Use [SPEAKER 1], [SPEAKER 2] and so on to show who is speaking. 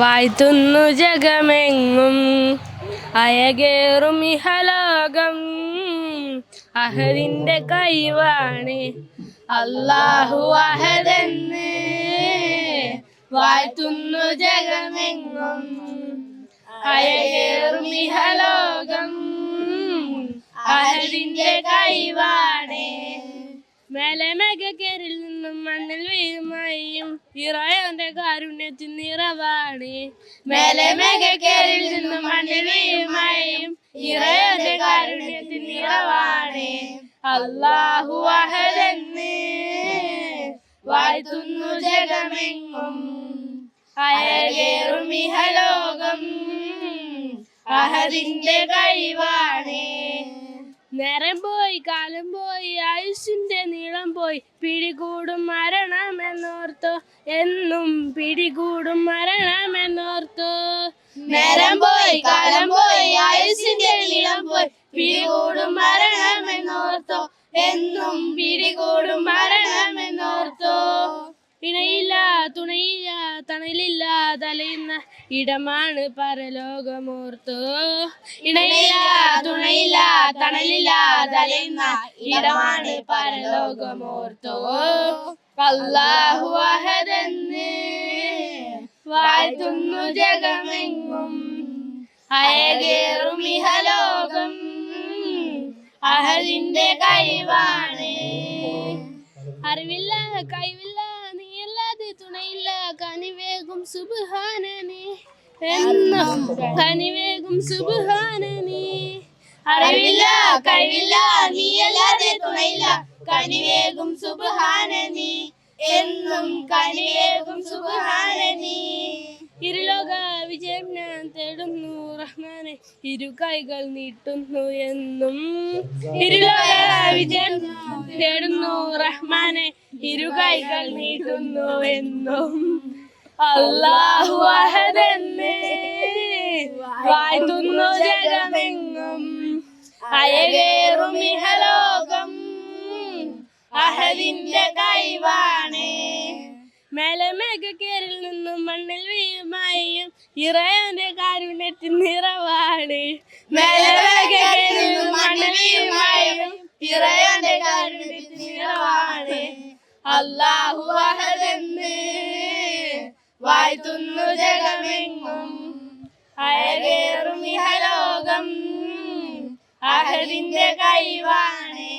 [SPEAKER 1] വാഴ്ത്തുന്നു ജഗമെങ്ങും അയകേറും ഇഹലോകം അഹദിന്റെ കൈവാണ് അല്ലാഹു അഹദെന്ന് വാഴ്ത്തുന്നു ജഗമെങ്ങും അയകേറും ഇഹലോകം അഹദിന്റെ കൈവാണ്. മേലമേഘക്കേരിൽ നിന്നും മണ്ണിൽ വീഴുമായും ഇറയോന്റെ കാരുണ്യത്തിൻ നിറവാണ്. മേലമേഘക്കേരിൽ നിന്നും മണ്ണിൽ വീഴുമായും ഇറയോന്റെ കാരുണ്യത്തിൻ നിറവാണ്. അല്ലാഹു അഹദെന്ന് വാഴ്ത്തുന്നു ജഗമെങ്ങും അയകേറും ഇഹലോകം അഹദിന്റെ കൈവാണ്. നേരം പോയി കാലം പോയി ആയുസ്സിന്റെ നീളം പോയി പിടികൂടും മരണമെന്നോർത്തോ എന്നും പിടികൂടും മരണമെന്നോർത്തോ. നേരം പോയി കാലം പോയി ആയുസ്സിന്റെ നീളം പോയി പിടികൂടും മരണമെന്നോർത്തോ എന്നും പിടികൂടും മരണമെന്നോർത്തോ. ഇണയില്ല തുണയില്ല തണലില്ല തലയുന്ന ഇടമാണ് പരലോകമോർത്തോ. ഇണയില്ല തുണയില്ല തണലില്ല തലയുന്ന ഇടമാണ് പരലോകമോർത്തോ. അല്ലാഹു അഹദെന്ന് വാഴ്ത്തുന്നു ജഗമെങ്ങും അയകേറും ഇഹലോകം അഹദിന്റെ കൈവാണ്. അറിവില്ല കഴിവില്ല നീയല്ലാതെ തുണയില്ല കനിവേകും സുബ്ഹാനനീ എന്നും കനിവേകും സുബ്ഹാനനീ. അറിവില്ല കഴിവില്ല നീയല്ലാതെ തുണയില്ല കനിവേകും സുബ്ഹാനനീ എന്നും കനിവേകും സുബ്ഹാനനീ. ഇരുലോക വിജയം ഞാൻ തേടുന്നു റഹ്മാനെ ഇരു കൈകൾ നീട്ടുന്നു എന്നും. ഇരുലോക വിജയം തേടുന്നു റഹ്മാനെ ഇരു കൈകൾ നീട്ടുന്നു എന്നും. അല്ലാഹു അഹദെന്ന് വാഴ്ത്തുന്നു ജഗമെങ്ങും അയകേറും ഇഹലോകം അഹദിന്റെ കൈവാണ്. മേലമേഘക്കേരിൽ നിന്നും മണ്ണിൽ വീഴുമായും ഇറയോന്റെ കാരുണ്യത്തിൻ നിറവാണ്. മേലമേഘക്കേരിൽ നിന്നും മണ്ണിൽ വീഴുമായും ഇറയോന്റെ കാരുണ്യത്തിൻ നിറവാണ്. അല്ലാഹു അഹദെന്ന് വാഴ്ത്തുന്നു ജഗമെങ്ങും അയകേറും ഇഹലോകം അഹദിന്റെ കൈവാണ്.